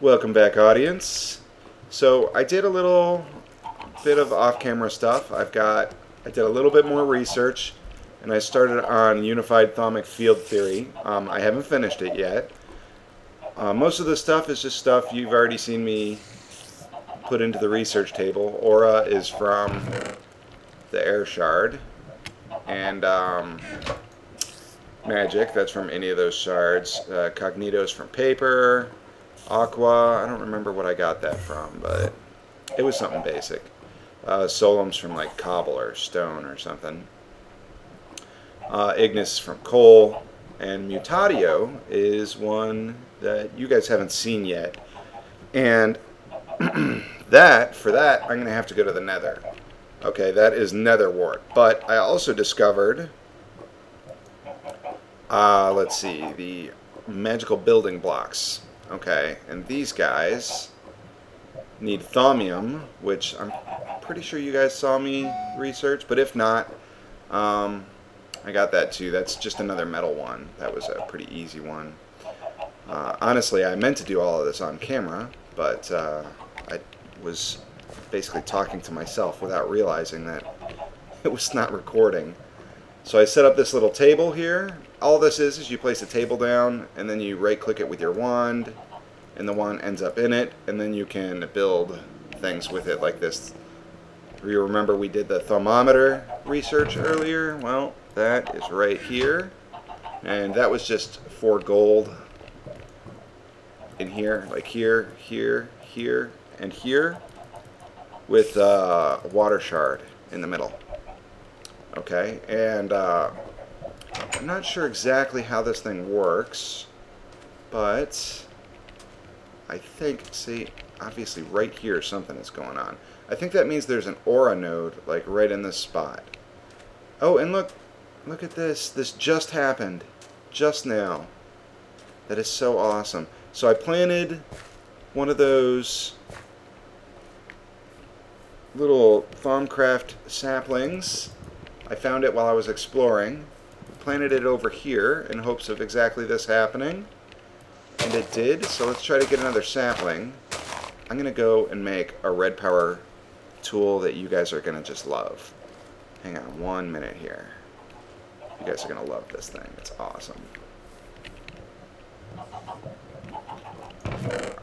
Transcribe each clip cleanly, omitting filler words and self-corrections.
Welcome back, audience. So I did a little bit of off-camera stuff. I did a little bit more research, and I started on unified thaumic field theory. I haven't finished it yet. Most of the stuff is just stuff you've already seen me put into the research table. Aura is from the air shard, and magic, that's from any of those shards. Cognito's from paper. Aqua, I don't remember what I got that from, but it was something basic. Solum's from like cobble or stone or something. Ignis from coal. And Mutatio is one that you guys haven't seen yet. And for that, I'm going to have to go to the Nether. Okay, that is Nether wart. But I also discovered, let's see, the magical building blocks. Okay, and these guys need thaumium, which I'm pretty sure you guys saw me research, but if not, I got that too. That's just another metal one. That was a pretty easy one. Honestly, I meant to do all of this on camera, but I was basically talking to myself without realizing that it was not recording. So I set up this little table here. All this is you place a table down, and then you right-click it with your wand, and the wand ends up in it, and then you can build things with it like this. You remember we did the thermometer research earlier? Well, that is right here, and that was just 4 gold in here, like here, here, here, and here, with a water shard in the middle. Okay, and I'm not sure exactly how this thing works, but I think, see, obviously right here something is going on. I think that means there's an aura node, like right in this spot. Oh, and look at this. This just happened, just now. That is so awesome. So I planted one of those little Thaumcraft saplings. I found it while I was exploring. Planted it over here in hopes of exactly this happening, and it did. So let's try to get another sapling. I'm gonna go and make a red power tool that you guys are gonna just love. Hang on 1 minute here. You guys are gonna love this thing. It's awesome.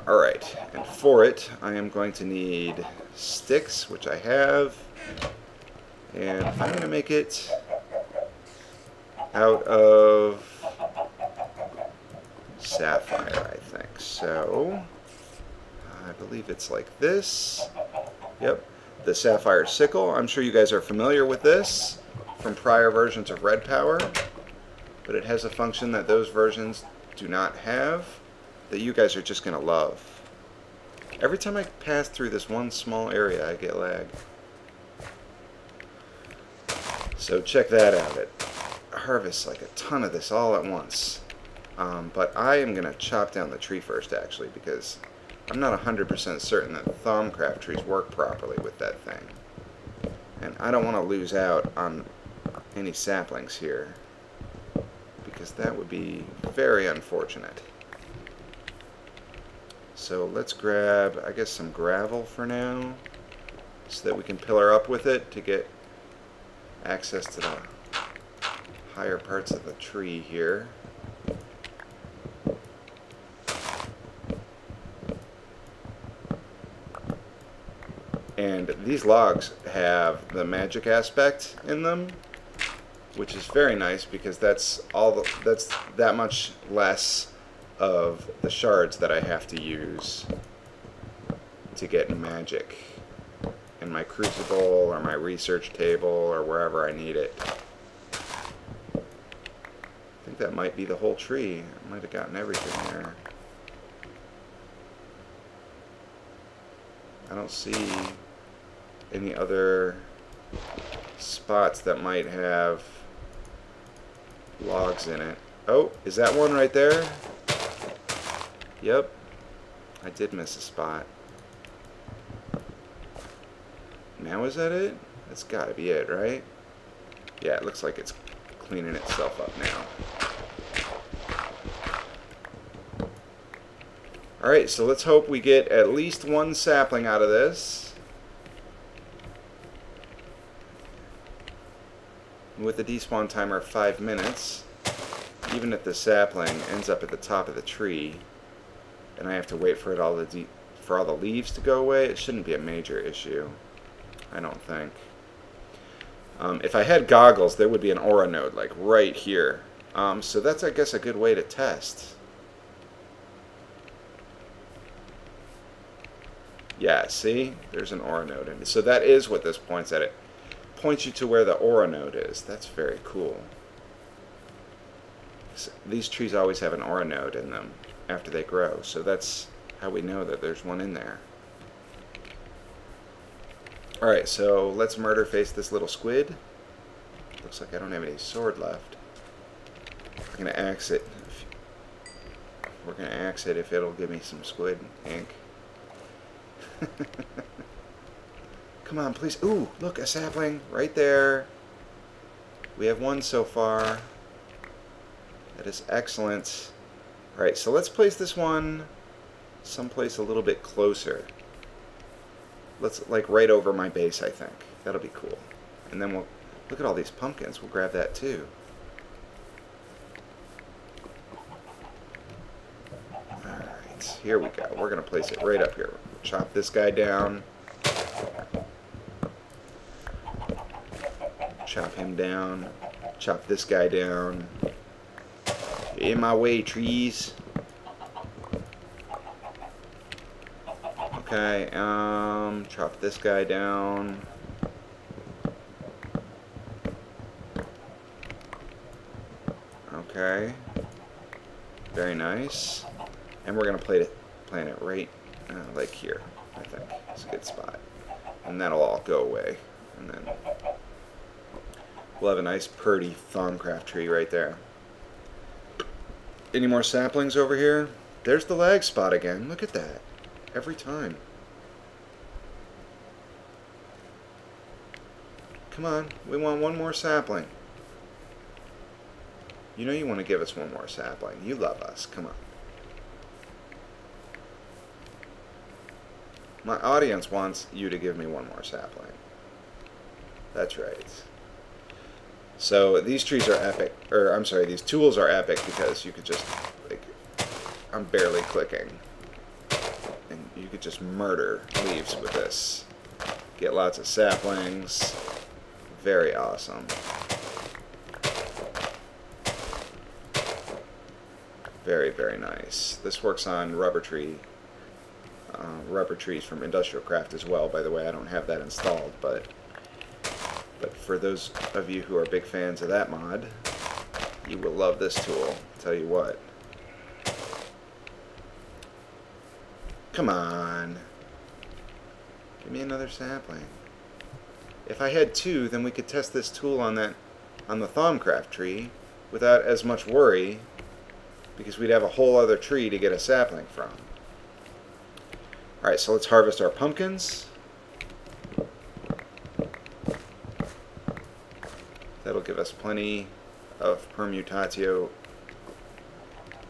Alright, and for it I am going to need sticks, which I have, and I'm gonna make it out of sapphire, I think. So, I believe it's like this. Yep, the sapphire sickle. I'm sure you guys are familiar with this from prior versions of Red Power, but it has a function that those versions do not have that you guys are just going to love. Every time I pass through this one small area, I get lag. So check that out. It harvests like a ton of this all at once. But I am going to chop down the tree first, actually, because I'm not 100% certain that Thaumcraft trees work properly with that thing. And I don't want to lose out on any saplings here, because that would be very unfortunate. So let's grab, I guess, some gravel for now, so that we can pillar up with it to get access to the higher parts of the tree here. And these logs have the magic aspect in them, which is very nice because that's that much less of the shards that I have to use to get magic in my crucible or my research table or wherever I need it. I think that might be the whole tree. I might have gotten everything there. I don't see any other spots that might have logs in it. Oh, is that one right there? Yep, I did miss a spot. Now is that it? That's gotta be it, right? Yeah, it looks like it's cleaning itself up now. Alright, so let's hope we get at least one sapling out of this. With a despawn timer of 5 minutes, even if the sapling ends up at the top of the tree, and I have to wait for it all the leaves to go away, it shouldn't be a major issue, I don't think. If I had goggles, there would be an aura node, like right here. So that's, I guess, a good way to test. Yeah, see? There's an aura node in it. So that is what this points at. It points you to where the aura node is. That's very cool. These trees always have an aura node in them after they grow. So that's how we know that there's one in there. Alright, so let's murder face this little squid. Looks like I don't have any sword left. We're going to axe it. We're going to axe it if it'll give me some squid ink. Come on, please. Ooh, look, a sapling right there. We have one so far. That is excellent. Alright, so let's place this one someplace a little bit closer. Let's, like, right over my base, I think. That'll be cool. And then we'll look at all these pumpkins. We'll grab that too. Alright, here we go. We're going to place it right up here. Chop this guy down. Chop him down. Chop this guy down. In my way, trees. Okay, chop this guy down. Okay. Very nice. And we're going to plant it right, like here, I think. It's a good spot. And that'll all go away. And then we'll have a nice, pretty Thaumcraft tree right there. Any more saplings over here? There's the lag spot again. Look at that. Every time. Come on, we want one more sapling. You know you want to give us one more sapling. You love us. Come on. My audience wants you to give me one more sapling. That's right. So these trees are epic, or I'm sorry, these tools are epic because you could just, like, I'm barely clicking. And you could just murder leaves with this. Get lots of saplings. Very awesome. Very, very nice. This works on rubber trees from Industrial Craft as well. By the way, I don't have that installed, but for those of you who are big fans of that mod, you will love this tool. I'll tell you what. Come on. Give me another sapling. If I had two, then we could test this tool on the Thaumcraft tree without as much worry, because we'd have a whole other tree to get a sapling from. Alright, so let's harvest our pumpkins. That'll give us plenty of permutatio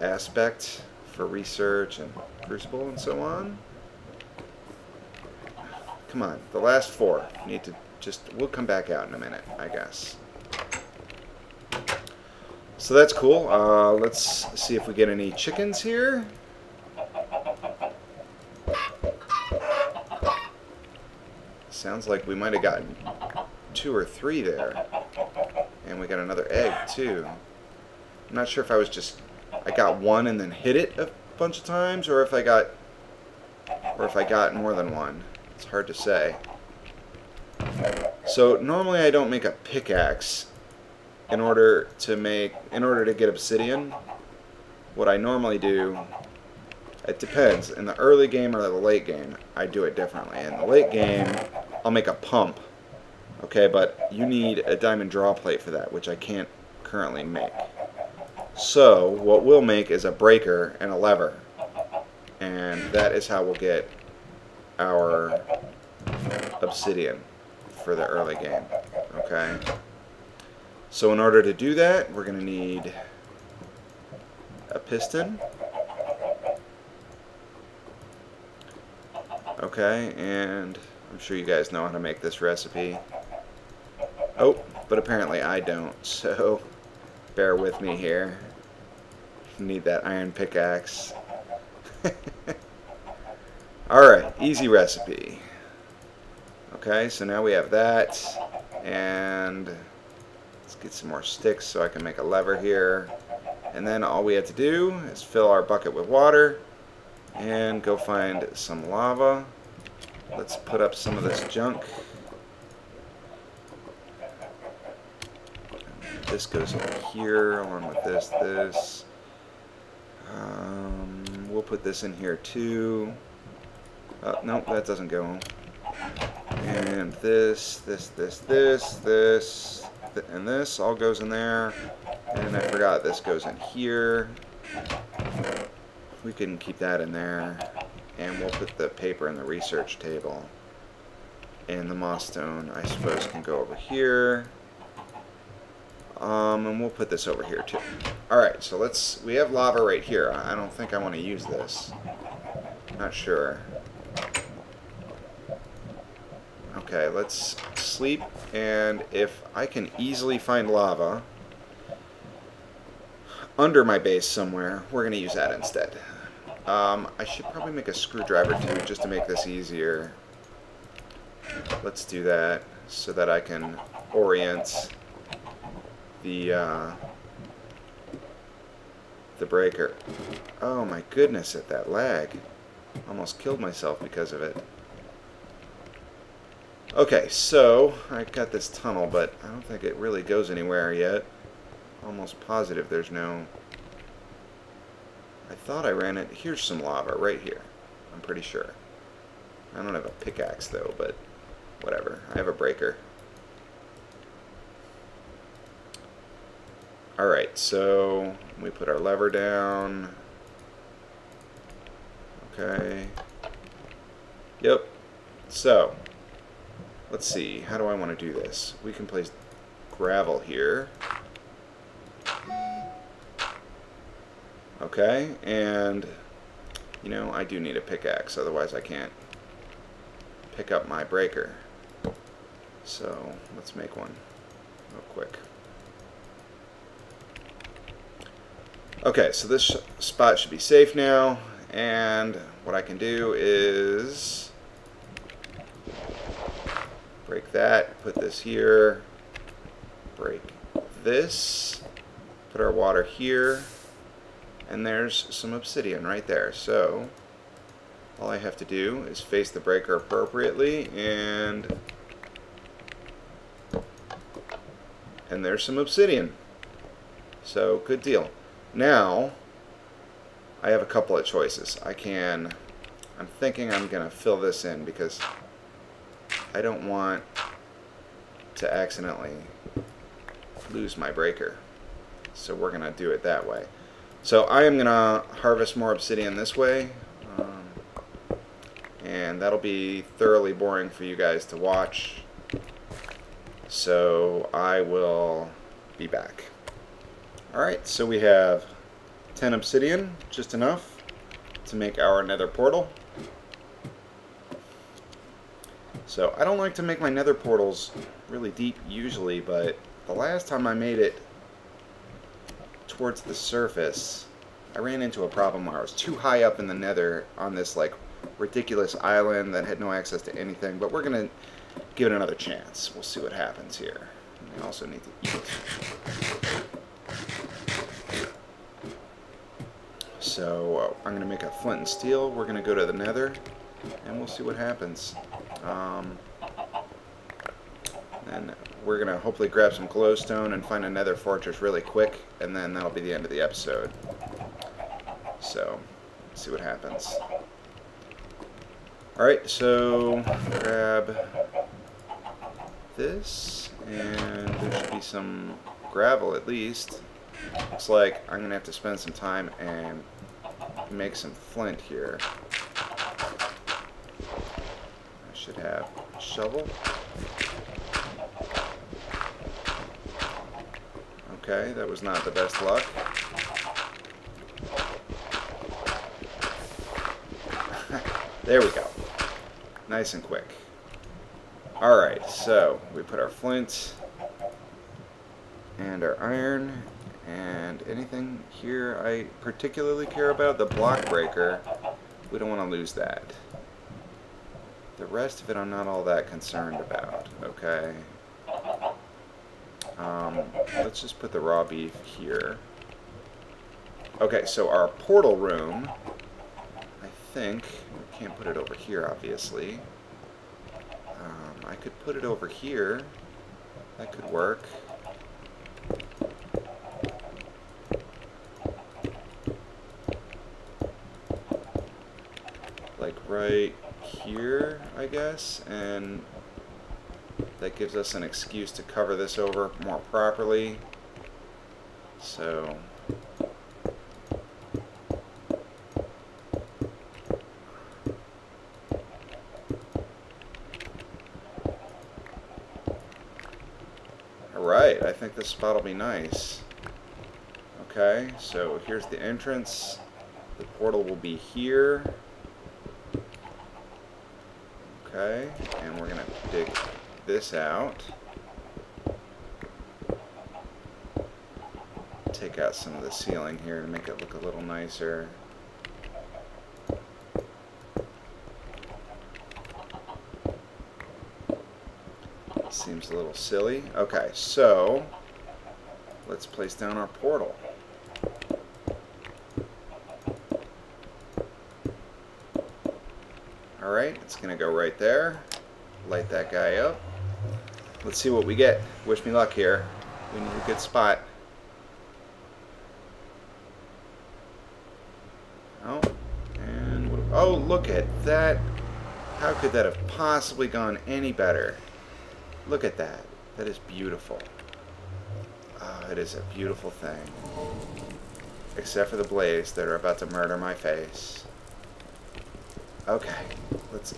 aspect for research and crucible and so on. Come on, the last four. Need to we'll come back out in a minute, I guess. So that's cool. Let's see if we get any chickens here. Sounds like we might have gotten 2 or 3 there. And we got another egg too. I'm not sure if I got one and then hit it a bunch of times, or if I got more than one. It's hard to say. So normally I don't make a pickaxe in order to get obsidian. What I normally do, it depends. In the early game or the late game, I do it differently. In the late game, I'll make a pump. Okay, but you need a diamond draw plate for that, which I can't currently make. So what we'll make is a breaker and a lever. And that is how we'll get our obsidian for the early game. Okay? So in order to do that, we're going to need a piston. Okay, and I'm sure you guys know how to make this recipe. Oh, but apparently I don't, so bear with me here. Need that iron pickaxe. Alright, easy recipe. Okay, so now we have that, and let's get some more sticks so I can make a lever here. And then all we have to do is fill our bucket with water and go find some lava. Let's put up some of this junk. This goes over here along with this. We'll put this in here too. Nope, that doesn't go. And this, and this all goes in there. And I forgot this goes in here. We can keep that in there. And we'll put the paper in the research table. And the moss stone, I suppose, can go over here. And we'll put this over here too. Alright, so we have lava right here. I don't think I want to use this. Not sure. Okay, let's sleep, and if I can easily find lava under my base somewhere, we're going to use that instead. I should probably make a screwdriver too, just to make this easier. Let's do that so that I can orient the breaker. Oh my goodness, at that lag. Almost killed myself because of it. Okay, so I got this tunnel, but I don't think it really goes anywhere yet. Almost positive there's no... I thought I ran it... Here's some lava right here. I'm pretty sure. I don't have a pickaxe though, but whatever. I have a breaker. Alright, so we put our lever down. Okay. Yep. So, let's see. How do I want to do this? We can place gravel here. Okay, and you know, I do need a pickaxe, otherwise I can't pick up my breaker. So, let's make one real quick. Okay, so this spot should be safe now, and what I can do is break that, put this here, break this, put our water here, and there's some obsidian right there. So all I have to do is face the breaker appropriately, and there's some obsidian. So good deal. Now I have a couple of choices. I'm thinking I'm gonna fill this in because I don't want to accidentally lose my breaker. So we're gonna do it that way. So I am gonna harvest more obsidian this way, and that'll be thoroughly boring for you guys to watch. So I will be back. Alright, so we have 10 obsidian, just enough to make our nether portal. So I don't like to make my nether portals really deep usually, but the last time I made it towards the surface, I ran into a problem where I was too high up in the nether on this like ridiculous island that had no access to anything, but we're going to give it another chance. We'll see what happens here. We also need to eat. So I'm going to make a flint and steel. We're going to go to the nether, and we'll see what happens. And we're going to hopefully grab some glowstone and find a nether fortress really quick, and then that'll be the end of the episode. So, let's see what happens. Alright, so grab this, and there should be some gravel at least. Looks like I'm going to have to spend some time and make some flint here. I should have a shovel. Okay, that was not the best luck. There we go. Nice and quick. Alright, so we put our flint and our iron and anything here I particularly care about. The block breaker, we don't want to lose that. The rest of it I'm not all that concerned about, okay? Let's just put the raw beef here. Okay, so our portal room, I think, we can't put it over here obviously. I could put it over here. That could work. Like right here, I guess, and that gives us an excuse to cover this over more properly. So alright, I think this spot will be nice. Okay, so here's the entrance. The portal will be here. Okay, and we're going to dig this out. Take out some of the ceiling here to make it look a little nicer. Seems a little silly. Okay, so let's place down our portal. Alright, it's going to go right there. Light that guy up. Let's see what we get. Wish me luck here. We need a good spot. Oh, and oh, look at that. How could that have possibly gone any better? Look at that. That is beautiful. Oh, it is a beautiful thing. Except for the blaze that are about to murder my face. Okay, let's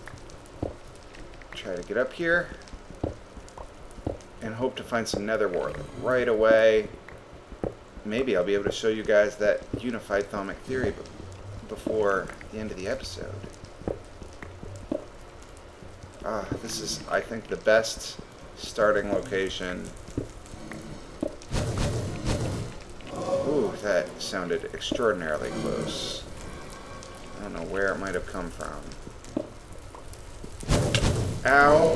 try to get up here and hope to find some nether wart right away. Maybe I'll be able to show you guys that unified thaumic theory before the end of the episode. This is, I think, the best starting location. Ooh, that sounded extraordinarily close. I don't know where it might have come from. Ow!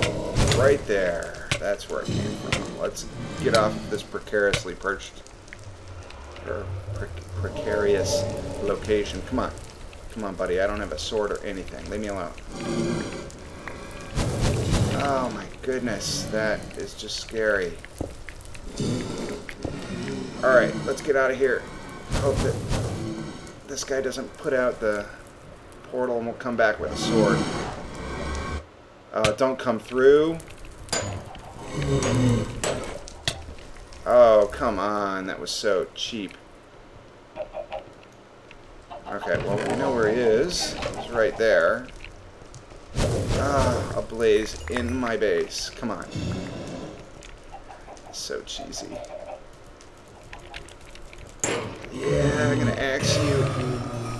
Right there. That's where it came from. Let's get off this precariously perched, or precarious location. Come on. Come on, buddy. I don't have a sword or anything. Leave me alone. Oh my goodness. That is just scary. Alright, let's get out of here. Hope that this guy doesn't put out the portal and we'll come back with a sword. Don't come through. Oh, come on. That was so cheap. Okay, well, we know where he is. He's right there. A blaze in my base. Come on. So cheesy. Yeah, I'm gonna axe you.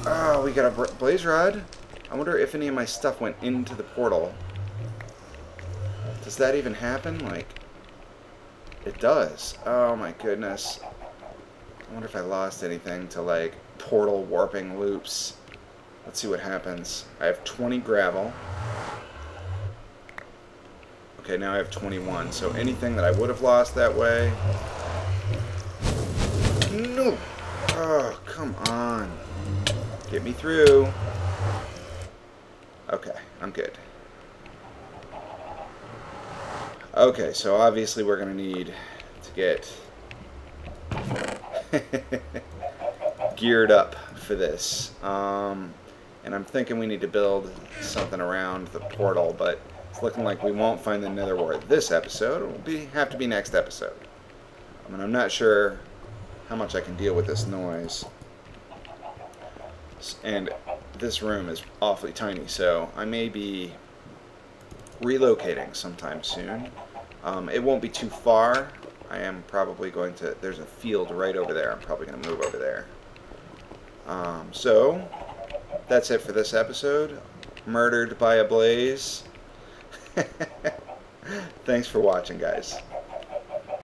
Oh, we got a blaze rod. I wonder if any of my stuff went into the portal. Does that even happen? Like, it does. Oh my goodness. I wonder if I lost anything to, like, portal warping loops. Let's see what happens. I have 20 gravel. Okay, now I have 21. So anything that I would have lost that way... No! Oh, come on. Get me through. Okay, I'm good. Okay, so obviously we're going to need to get geared up for this. And I'm thinking we need to build something around the portal, but it's looking like we won't find the nether wart this episode. It will have to be next episode. I mean, I'm not sure how much I can deal with this noise. And this room is awfully tiny, so I may be relocating sometime soon. It won't be too far. I am probably going to... There's a field right over there. I'm probably going to move over there. So, that's it for this episode. Murdered by a blaze. Thanks for watching, guys.